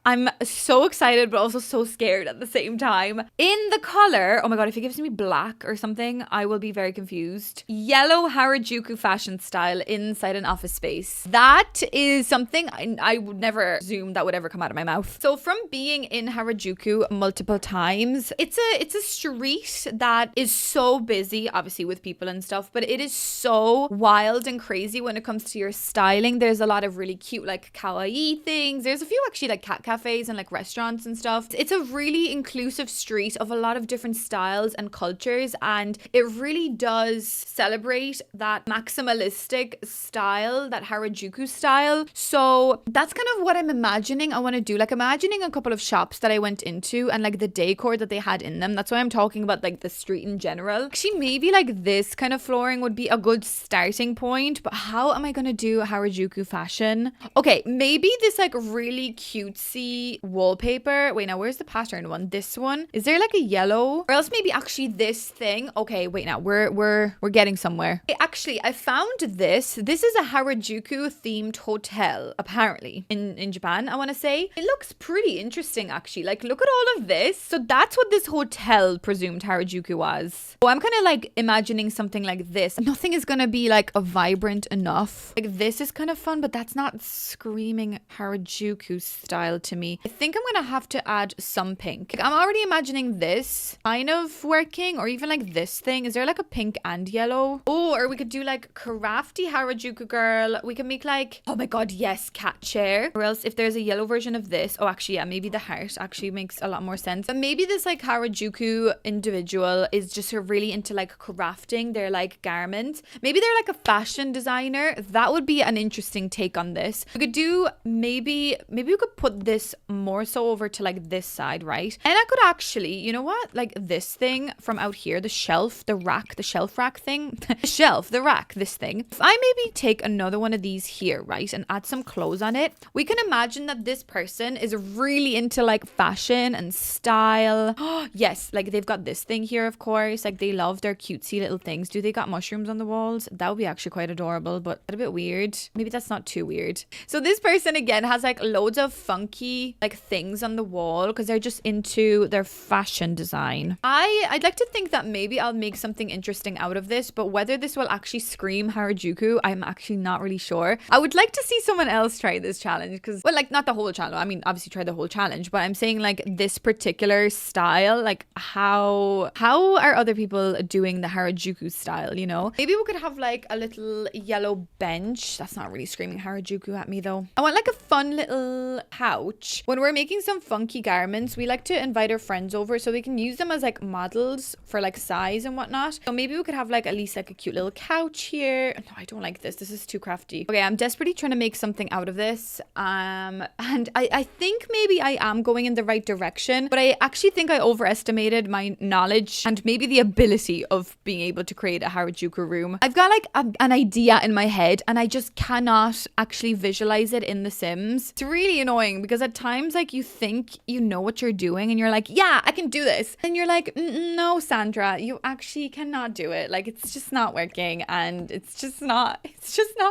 I'm so excited, but also so scared at the same time. In the color, oh my god, if it gives me black or something, I will be very confused. Yellow Harajuku fashion style inside an office space. That is something I would never assume that would ever come out of my mouth. So from being in Harajuku multiple times, it's a street that is so busy, obviously with people and stuff, but it is so wild and crazy when it comes to your styling. There's a lot of really cute like kawaii things. There's a few actually like cat cafes and like restaurants and stuff. It's a really inclusive street of a lot of different styles and cultures, and it really does celebrate that maximalistic style, that Harajuku style. So that's kind of what I'm imagining I want to do. Like imagining a couple of shops that I went into and like the decor that they had in them. That's why I'm talking about like the street in general. Actually, maybe like this kind of flooring would be a good starting point, but how am I going to do Harajuku fashion? Okay, maybe this like really cutesy funky wallpaper. Wait, now where's the pattern one? This one. Is there like a yellow? Or else maybe actually this thing. Okay, wait, now we're getting somewhere. Okay, actually, I found this. This is a Harajuku themed hotel, apparently, in Japan, I want to say. It looks pretty interesting, actually. Like, look at all of this. So that's what this hotel presumed Harajuku was. Oh, I'm kind of like imagining something like this. Nothing is gonna be like a vibrant enough. Like, this is kind of fun, but that's not screaming Harajuku style to me. I think I'm gonna have to add some pink. Like, I'm already imagining this kind of working, or even like this thing. Is there like a pink and yellow? Oh, or we could do like crafty Harajuku girl. We can make like, oh my god, yes, cat chair. Or else if there's a yellow version of this, oh, actually, yeah, maybe the heart actually makes a lot more sense. But maybe this like Harajuku individual is just really into like crafting their like garments. Maybe they're like a fashion designer. That would be an interesting take on this. We could do maybe we could put this more so over to like this side, right? And I could actually, you know what? Like this thing from out here, the shelf, the rack, the shelf rack thing, the shelf, the rack, this thing. If I maybe take another one of these here, right? And add some clothes on it, we can imagine that this person is really into like fashion and style. Oh, yes, like they've got this thing here, of course. Like they love their cutesy little things. Do they got mushrooms on the walls? That would be actually quite adorable, but a bit weird. Maybe that's not too weird. So this person again has like loads of funky like things on the wall because they're just into their fashion design. I'd like to think that maybe I'll make something interesting out of this, but whether this will actually scream Harajuku, I'm actually not really sure. I would like to see someone else try this challenge because, well, like not the whole challenge. I mean, obviously try the whole challenge, but I'm saying like this particular style, like how are other people doing the Harajuku style, you know? Maybe we could have like a little yellow bench. That's not really screaming Harajuku at me though. I want like a fun little couch. When we're making some funky garments, we like to invite our friends over so we can use them as like models for like size and whatnot. So maybe we could have like at least like a cute little couch here. No, I don't like this. This is too crafty. Okay, I'm desperately trying to make something out of this. And I think maybe I am going in the right direction, but I actually think I overestimated my knowledge and maybe the ability of being able to create a Harajuku room. I've got like an idea in my head and I just cannot actually visualize it in The Sims. It's really annoying because at times like you think you know what you're doing and you're like, yeah, I can do this. And you're like, no, Sandra, you actually cannot do it. Like it's just not working and it's just not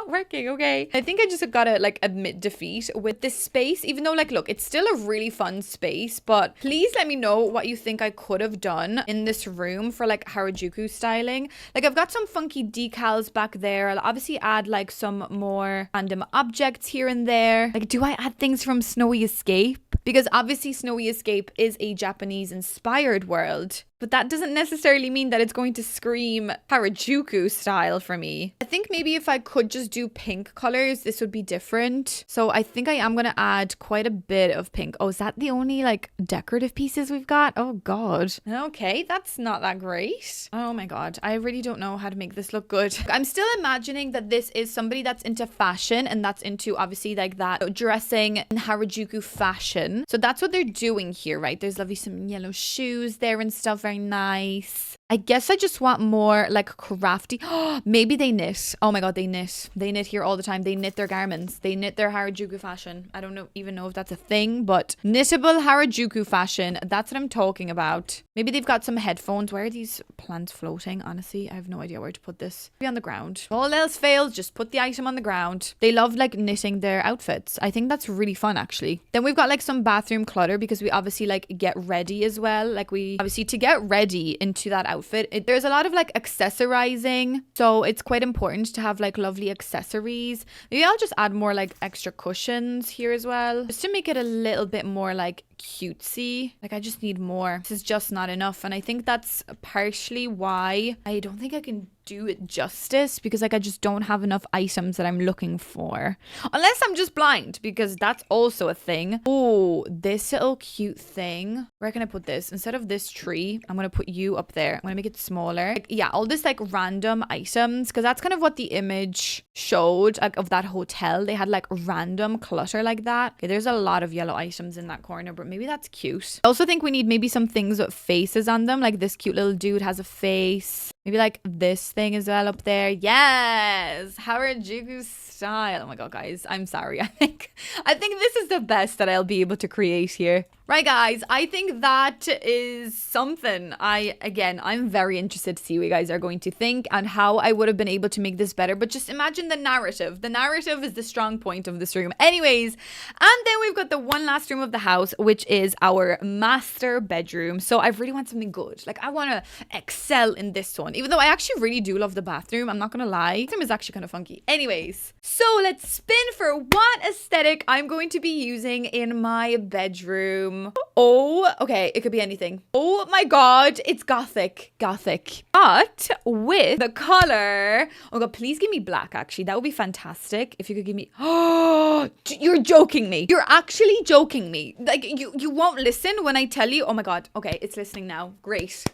working, okay? I think I just gotta like admit defeat with this space, even though like, look, it's still a really fun space, but please let me know what you think I could have done in this room for like Harajuku styling. Like I've got some funky decals back there. I'll obviously add like some more random objects here and there. Like, do I add things from Snowy Escape? Because obviously Snowy Escape is a Japanese inspired world, but that doesn't necessarily mean that it's going to scream Harajuku style for me. I think maybe if I could just do pink colors, this would be different. So I think I am going to add quite a bit of pink. Oh, is that the only like decorative pieces we've got? Oh God. Okay, that's not that great. Oh my God. I really don't know how to make this look good. I'm still imagining that this is somebody that's into fashion and that's into obviously like that dressing in Harajuku fashion. So that's what they're doing here, right? There's lovely some yellow shoes there and stuff. Very nice. I guess I just want more like crafty. Maybe they knit. Oh my God, they knit. They knit here all the time. They knit their garments. They knit their Harajuku fashion. I don't even know if that's a thing, but knittable Harajuku fashion. That's what I'm talking about. Maybe they've got some headphones. Where are these plants floating? Honestly, I have no idea where to put this. Maybe on the ground. All else fails, just put the item on the ground. They love like knitting their outfits. I think that's really fun actually. Then we've got like some bathroom clutter because we obviously like get ready as well. Like we obviously to get ready into that outfit, there's a lot of like accessorizing, so it's quite important to have like lovely accessories. Maybe I'll just add more like extra cushions here as well, just to make it a little bit more like cutesy. Like I just need more. This is just not enough, and I think that's partially why I don't think I can do it justice, because like I just don't have enough items that I'm looking for, unless I'm just blind, because that's also a thing. Oh, this little cute thing, where can I put this? Instead of this tree, I'm gonna put you up there. I'm gonna make it smaller. Like, yeah, all this like random items, because that's kind of what the image showed like of that hotel. They had like random clutter like that. Okay, there's a lot of yellow items in that corner, but maybe that's cute. I also think we need maybe some things with faces on them. Like this cute little dude has a face. Maybe like this thing as well up there. Yes, Harajuku style. Oh my god, guys, I'm sorry. I think this is the best that I'll be able to create here. Right, guys, I think that is something. I'm very interested to see what you guys are going to think and how I would have been able to make this better. But just imagine the narrative. The narrative is the strong point of this room. Anyways, and then we've got the one last room of the house, which is our master bedroom. So I really want something good. Like, I want to excel in this one, even though I actually really do love the bathroom. I'm not going to lie. The bathroom is actually kind of funky. Anyways, so let's spin for what aesthetic I'm going to be using in my bedroom. Oh, okay, it could be anything. Oh my god, it's gothic. But with the color, oh god, please give me black. Actually, that would be fantastic if you could give me. Oh, you're joking me. You're actually joking me. Like, you won't listen when I tell you. Oh my god. Okay, it's listening now. Great.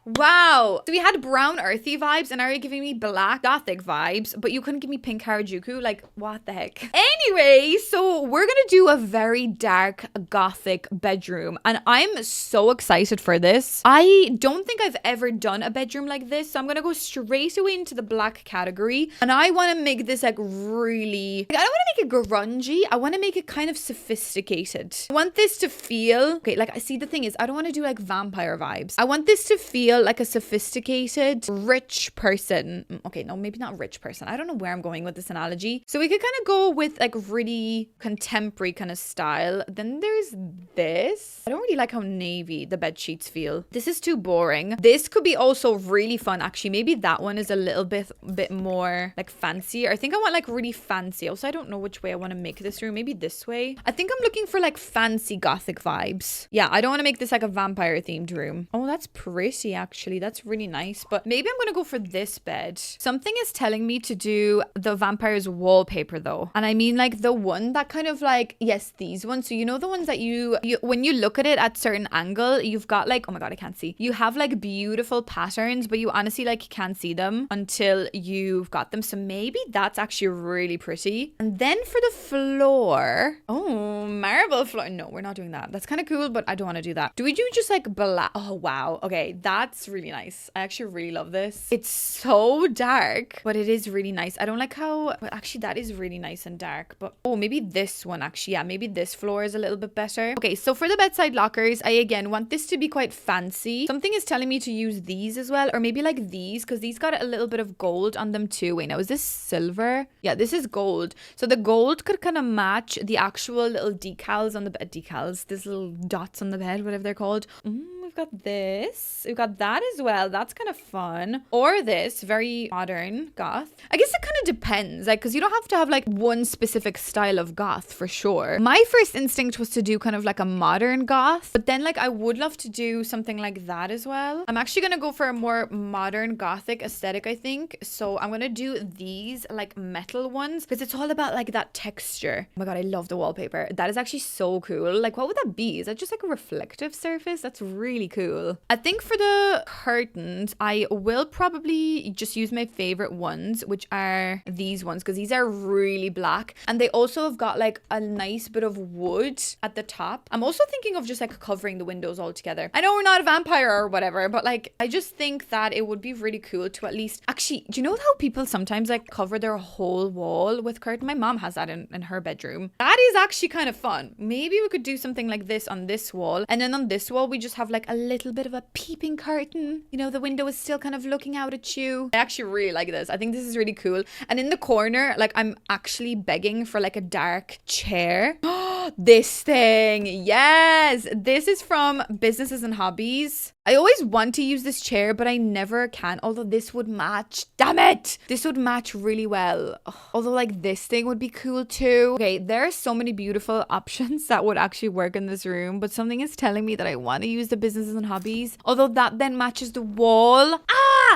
Wow. So we had brown earthy vibes and now you're giving me black gothic vibes, but you couldn't give me pink Harajuku. Like, what the heck? Anyway, so we're gonna do a very dark gothic bedroom and I'm so excited for this. I don't think I've ever done a bedroom like this, so I'm gonna go straight away into the black category and I want to make this like really, like, I don't want to make it grungy. I want to make it kind of sophisticated. I want this to feel, okay, like, I see the thing is I don't want to do like vampire vibes. I want this to feel like a sophisticated rich person. Okay, no, maybe not rich person. I don't know where I'm going with this analogy. So we could kind of go with like really contemporary kind of style. Then there's this. I don't really like how navy the bed sheets feel. This is too boring. This could be also really fun. Actually, maybe that one is a little bit more like fancier. I think I want like really fancy. Also, I don't know which way I want to make this room. Maybe this way. I think I'm looking for like fancy gothic vibes. Yeah, I don't want to make this like a vampire themed room. Oh, that's pretty. Actually, that's really nice, but maybe I'm gonna go for this bed. Something is telling me to do the vampire's wallpaper though, and I mean like the one that kind of like, yes, these ones. So you know the ones that you when you look at it at certain angle, you've got like, oh my god, I can't see. You have like beautiful patterns, but you honestly like can't see them until you've got them. So maybe that's actually really pretty. And then for the floor, oh, marble floor. No, we're not doing that. That's kind of cool, but I don't want to do that. Do we do just like black? Oh wow, okay, that's really nice. I actually really love this. It's so dark, but it is really nice. I don't like how, but actually that is really nice and dark, but oh, maybe this one actually, yeah, maybe this floor is a little bit better. Okay, so for the bedside lockers, I again want this to be quite fancy. Something is telling me to use these as well, or maybe like these, because these got a little bit of gold on them too. Wait, now is this silver? Yeah, this is gold. So the gold could kind of match the actual little decals on the bed. Decals, these little dots on the bed, whatever they're called. We've got this. We've got that as well. That's kind of fun. Or this, very modern goth. I guess it kind of depends, like, because you don't have to have like one specific style of goth for sure. My first instinct was to do kind of like a modern goth, but then like I would love to do something like that as well. I'm actually gonna go for a more modern gothic aesthetic, I think. So I'm gonna do these like metal ones because it's all about like that texture. Oh my god, I love the wallpaper. That is actually so cool. Like, what would that be? Is that just like a reflective surface? That's really cool. I think for the curtains, I will probably just use my favorite ones, which are these ones, because these are really black and they also have got like a nice bit of wood at the top. I'm also thinking of just like covering the windows altogether. I know we're not a vampire or whatever, but like I just think that it would be really cool to at least, actually, do you know how people sometimes like cover their whole wall with curtain? My mom has that in her bedroom. That is actually kind of fun. Maybe we could do something like this on this wall, and then on this wall we just have like a little bit of a peeping curtain. You know, the window is still kind of looking out at you. I actually really like this. I think this is really cool. And in the corner, like, I'm actually begging for like a dark chair. This thing, yes, this is from Businesses and Hobbies. I always want to use this chair, but I never can, although this would match. Damn it, this would match really well. Although like this thing would be cool too. Okay, there are so many beautiful options that would actually work in this room, but something is telling me that I want to use the Businesses and Hobbies, although that then matches the wall.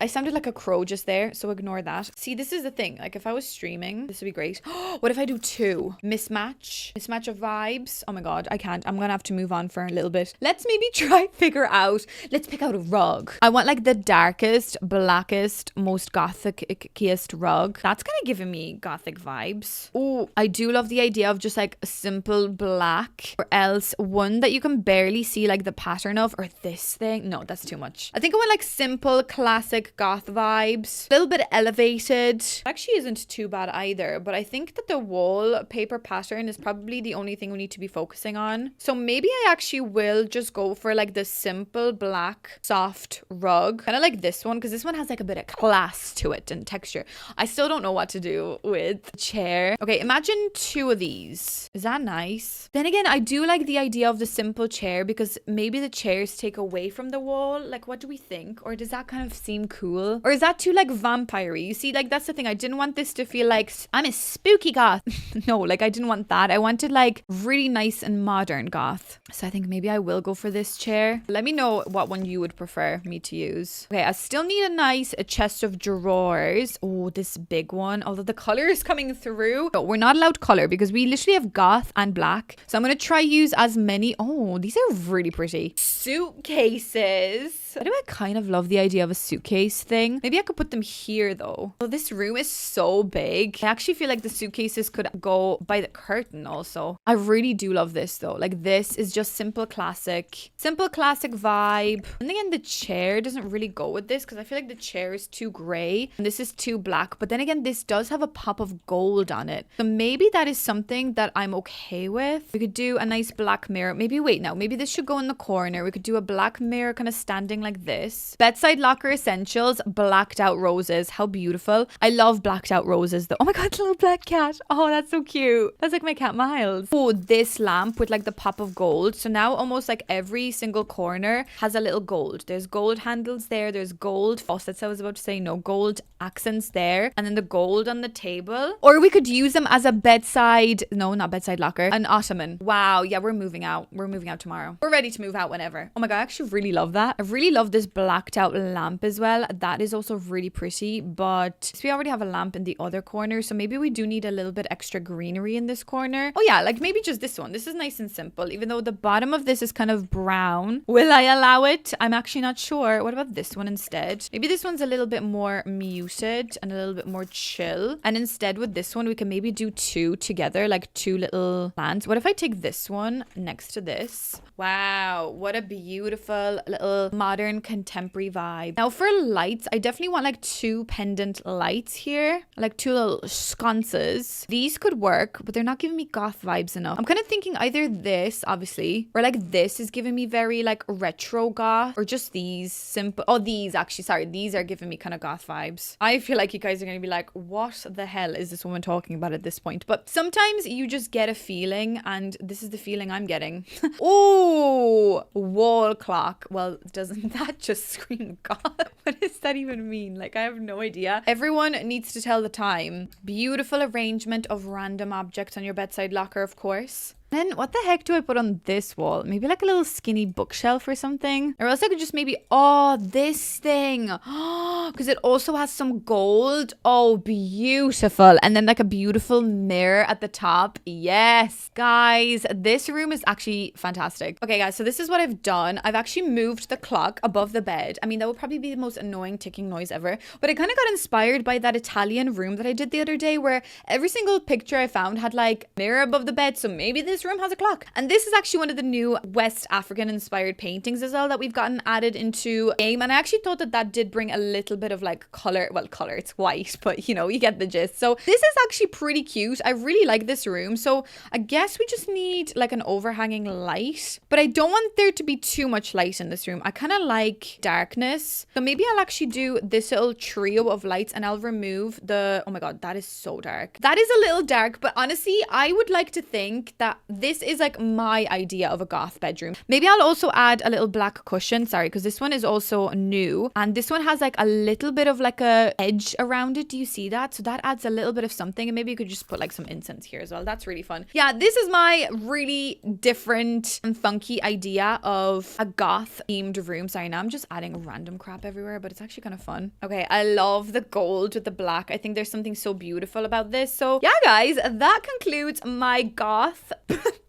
I sounded like a crow just there, so ignore that. See, this is the thing, like if I was streaming, this would be great. What if I do two? Mismatch of vibes. Oh my god, I can't. I'm gonna have to move on for a little bit. Let's maybe try figure out, let's pick out a rug. I want like the darkest, blackest, most gothic-iest rug. That's kind of giving me gothic vibes. Oh, I do love the idea of just like a simple black, or else one that you can barely see like the pattern of, or this thing. No, that's too much. I think I want like simple, classic, classic goth vibes. A little bit elevated. Actually isn't too bad either, but I think that the wallpaper pattern is probably the only thing we need to be focusing on. So maybe I actually will just go for like the simple black soft rug. Kind of like this one, because this one has like a bit of class to it and texture. I still don't know what to do with the chair. Okay, imagine 2 of these. Is that nice? Then again, I do like the idea of the simple chair because maybe the chairs take away from the wall. Like, what do we think? Or does that kind of seem cool? Or is that too like vampire-y? You see, like that's the thing. I didn't want this to feel like I'm a spooky goth. No, like I didn't want that. I wanted like really nice and modern goth. So I think maybe I will go for this chair. Let me know what one you would prefer me to use. Okay, I still need a chest of drawers. Oh, this big one. Although the color is coming through. No, we're not allowed color because we literally have goth and black. So I'm going to try use as many. Oh, these are really pretty. Suitcases. Why do I kind of love the idea of a suitcase thing? Maybe I could put them here though. Oh, this room is so big. I actually feel like the suitcases could go by the curtain also. I really do love this though. Like this is just simple classic vibe. And again, the chair doesn't really go with this because I feel like the chair is too gray and this is too black. But then again, this does have a pop of gold on it. So maybe that is something that I'm okay with. We could do a nice black mirror. Maybe wait now. Maybe this should go in the corner. We could do a black mirror kind of standing like this. Bedside locker essentials, blacked out roses. How beautiful. I love blacked out roses though. Oh my god, it's a little black cat. Oh, that's so cute. That's like my cat Miles. Oh, this lamp with like the pop of gold. So now almost like every single corner has a little gold. There's gold handles there. There's gold faucets. I was about to say no, gold accents there. And then the gold on the table. Or we could use them as a bedside, no, not bedside locker, an ottoman. Wow. Yeah, we're moving out. We're moving out tomorrow. We're ready to move out whenever. Oh my god, I actually really love that. I really love this blacked out lamp as well. That is also really pretty, but we already have a lamp in the other corner, so maybe we do need a little bit extra greenery in this corner. Oh yeah, like maybe just this one. This is nice and simple, even though the bottom of this is kind of brown. Will I allow it? I'm actually not sure. What about this one instead? Maybe this one's a little bit more muted and a little bit more chill, and instead with this one we can maybe do 2 together, like 2 little plants. What if I take this one next to this? Wow, what a beautiful little modern contemporary vibe. Now for lights, I definitely want like 2 pendant lights here, like 2 little sconces. These could work, but they're not giving me goth vibes enough. I'm kind of thinking either this, obviously, or like this is giving me very like retro goth, or just these simple. Oh, these actually, sorry, these are giving me kind of goth vibes. I feel like you guys are going to be like, what the hell is this woman talking about at this point? But sometimes you just get a feeling, and this is the feeling I'm getting. Oh, wall clock. Well, doesn't that just scream goth? What does that even mean? Like, I have no idea. Everyone needs to tell the time. Beautiful arrangement of random objects on your bedside locker, of course. Then what the heck do I put on this wall? Maybe like a little skinny bookshelf or something. Or else I could just maybe, oh, this thing. Oh, because it also has some gold. Oh, beautiful. And then like a beautiful mirror at the top. Yes, guys, this room is actually fantastic. Okay, guys, so this is what I've done. I've actually moved the clock above the bed. I mean, that would probably be the most annoying ticking noise ever. But I kind of got inspired by that Italian room that I did the other day where every single picture I found had like mirror above the bed. So maybe this room has a clock. And this is actually one of the new West African inspired paintings as well that we've gotten added into game. And I actually thought that that did bring a little bit of like color. Well, color, it's white, but you know, you get the gist. So this is actually pretty cute. I really like this room. So I guess we just need like an overhanging light, but I don't want there to be too much light in this room. I kind of like darkness. So maybe I'll actually do this little trio of lights and I'll remove the, oh my God, that is so dark. That is a little dark, but honestly, I would like to think that this is like my idea of a goth bedroom. Maybe I'll also add a little black cushion, sorry, because this one is also new. And this one has like a little bit of like a edge around it. Do you see that? So that adds a little bit of something. And maybe you could just put like some incense here as well. That's really fun. Yeah, this is my really different and funky idea of a goth themed room. Sorry, now I'm just adding random crap everywhere, but it's actually kind of fun. Okay, I love the gold with the black. I think there's something so beautiful about this. So yeah, guys, that concludes my goth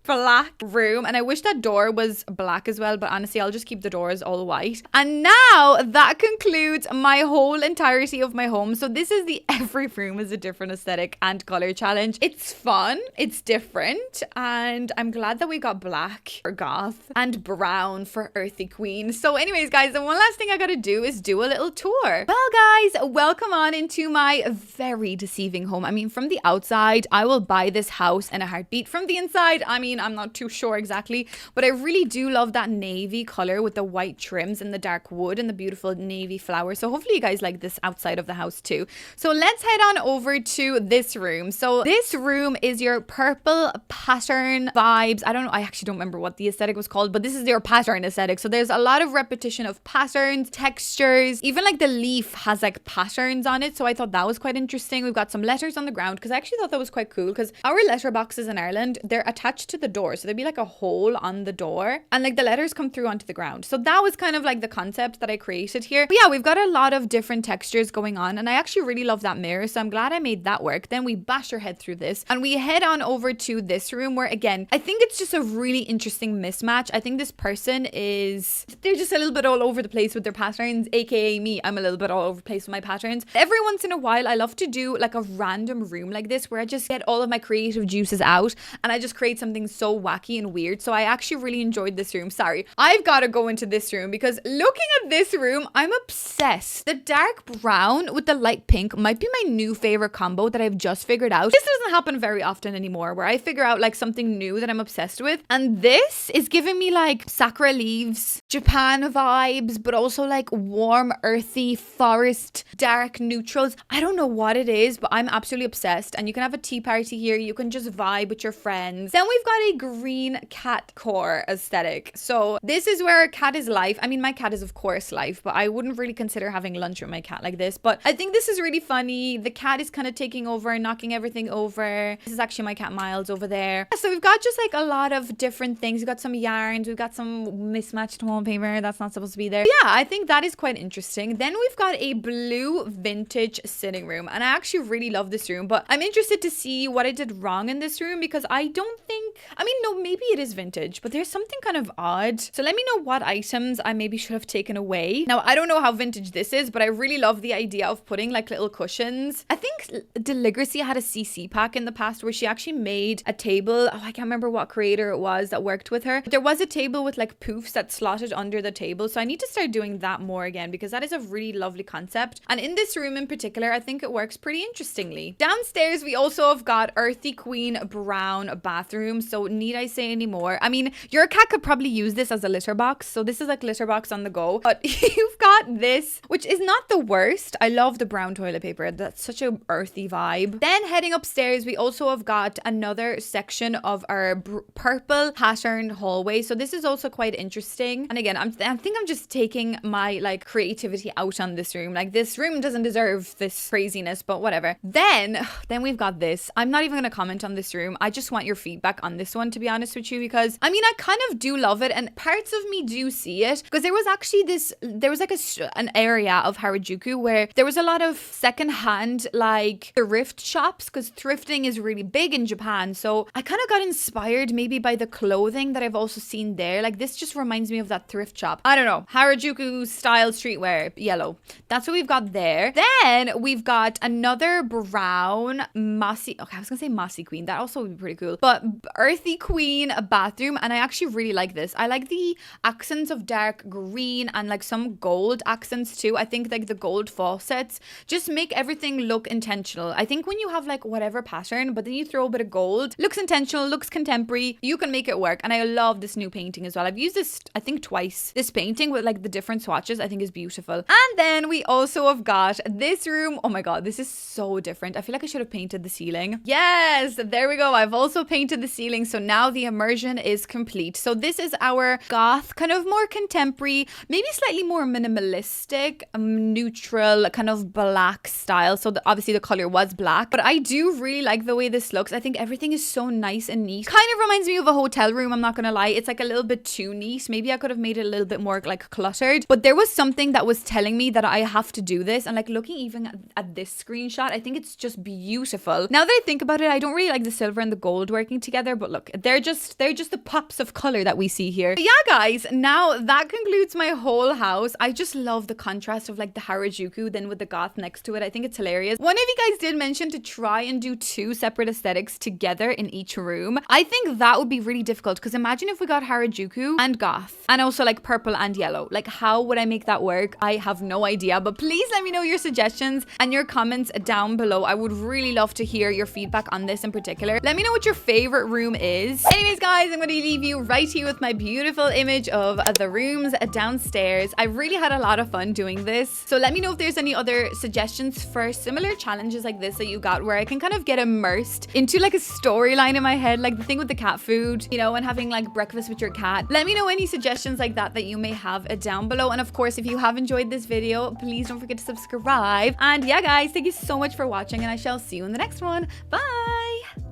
black room, and I wish that door was black as well, but honestly I'll just keep the doors all white. And now that concludes my whole entirety of my home. So this is the every room is a different aesthetic and color challenge. It's fun, it's different, and I'm glad that we got black for goth and brown for earthy queen. So anyways guys, the one last thing I gotta do is do a little tour. Well guys, welcome on into my very deceiving home. I mean, from the outside I will buy this house in a heartbeat. From the inside, I mean, I'm not too sure exactly, but I really do love that navy color with the white trims and the dark wood and the beautiful navy flowers. So hopefully you guys like this outside of the house too. So let's head on over to this room. So this room is your purple pattern vibes. I don't know, I actually don't remember what the aesthetic was called, but this is your pattern aesthetic. So there's a lot of repetition of patterns, textures, even like the leaf has like patterns on it. So I thought that was quite interesting. We've got some letters on the ground because I actually thought that was quite cool because our letterboxes in Ireland, they're attached to the door. So there'd be like a hole on the door and like the letters come through onto the ground. So that was kind of like the concept that I created here. But yeah, we've got a lot of different textures going on and I actually really love that mirror. So I'm glad I made that work. Then we bash our head through this and we head on over to this room where again, I think it's just a really interesting mismatch. I think this person they're just a little bit all over the place with their patterns, aka me. I'm a little bit all over the place with my patterns. Every once in a while, I love to do like a random room like this where I just get all of my creative juices out and I just create something so wacky and weird. So I actually really enjoyed this room. Sorry, I've got to go into this room because looking at this room, I'm obsessed. The dark brown with the light pink might be my new favorite combo that I've just figured out. This doesn't happen very often anymore where I figure out like something new that I'm obsessed with. And this is giving me like sakura leaves, Japan vibes, but also like warm, earthy, forest, dark neutrals. I don't know what it is, but I'm absolutely obsessed. And you can have a tea party here. You can just vibe with your friends. Then we've got a green cat core aesthetic. So this is where a cat is life. I mean, my cat is of course life, but I wouldn't really consider having lunch with my cat like this. But I think this is really funny. The cat is kind of taking over and knocking everything over. This is actually my cat Miles over there. So we've got just like a lot of different things. We've got some yarns. We've got some mismatched wallpaper that's not supposed to be there. But yeah, I think that is quite interesting. Then we've got a blue vintage sitting room. And I actually really love this room, but I'm interested to see what I did wrong in this room because I don't think, I mean, no, maybe it is vintage, but there's something kind of odd. So let me know what items I maybe should have taken away. Now, I don't know how vintage this is, but I really love the idea of putting like little cushions. I think Deligracy had a CC pack in the past where she actually made a table. Oh, I can't remember what creator it was that worked with her. But there was a table with like poofs that slotted under the table. So I need to start doing that more again because that is a really lovely concept. And in this room in particular, I think it works pretty interestingly. Downstairs, we also have got Earthy Queen brown bathroom. So need I say any more? I mean, your cat could probably use this as a litter box. So this is like litter box on the go. But you've got this, which is not the worst. I love the brown toilet paper. That's such a earthy vibe. Then heading upstairs, we also have got another section of our purple patterned hallway. So this is also quite interesting. And again, I think I'm just taking my like creativity out on this room. Like this room doesn't deserve this craziness, but whatever. Then we've got this. I'm not even going to comment on this room. I just want your feedback on this one, to be honest with you, because I mean, I kind of do love it and parts of me do see it because there was actually there was like an area of Harajuku where there was a lot of secondhand like thrift shops because thrifting is really big in Japan. So I kind of got inspired maybe by the clothing that I've also seen there. Like this just reminds me of that thrift shop. I don't know, Harajuku style streetwear, yellow. That's what we've got there. Then we've got another brown mossy, okay, I was gonna say mossy queen, that also would be pretty cool, but earthy queen bathroom. And I actually really like this. I like the accents of dark green and like some gold accents too. I think like the gold faucets just make everything look intentional. I think when you have like whatever pattern but then you throw a bit of gold, looks intentional, looks contemporary, you can make it work. And I love this new painting as well. I've used this I think twice. This painting with like the different swatches I think is beautiful. And then we also have got this room. Oh my god, this is so different. I feel like I should have painted the ceiling. Yes, there we go. I've also painted the ceiling, so now the immersion is complete. So this is our goth, kind of more contemporary, maybe slightly more minimalistic, neutral, kind of black style. So obviously the color was black, but I do really like the way this looks. I think everything is so nice and neat. Kind of reminds me of a hotel room, I'm not gonna lie. It's like a little bit too neat. Maybe I could have made made it a little bit more like cluttered. But there was something that was telling me that I have to do this. And like looking even at this screenshot, I think it's just beautiful. Now that I think about it, I don't really like the silver and the gold working together, but look, they're just the pops of color that we see here. But yeah, guys, now that concludes my whole house. I just love the contrast of like the Harajuku then with the goth next to it. I think it's hilarious. One of you guys did mention to try and do 2 separate aesthetics together in each room. I think that would be really difficult because imagine if we got Harajuku and goth and also like purple and yellow. Like how would I make that work? I have no idea, but please let me know your suggestions and your comments down below. I would really love to hear your feedback on this in particular. Let me know what your favorite room is. Anyways, guys, I'm going to leave you right here with my beautiful image of the rooms downstairs. I really had a lot of fun doing this. So let me know if there's any other suggestions for similar challenges like this that you got where I can kind of get immersed into like a storyline in my head, like the thing with the cat food, you know, and having like breakfast with your cat. Let me know any suggestions like that you may have down below. And of course, if you have enjoyed this video, please don't forget to subscribe. And yeah, guys, thank you so much for watching and I shall see you in the next one. Bye!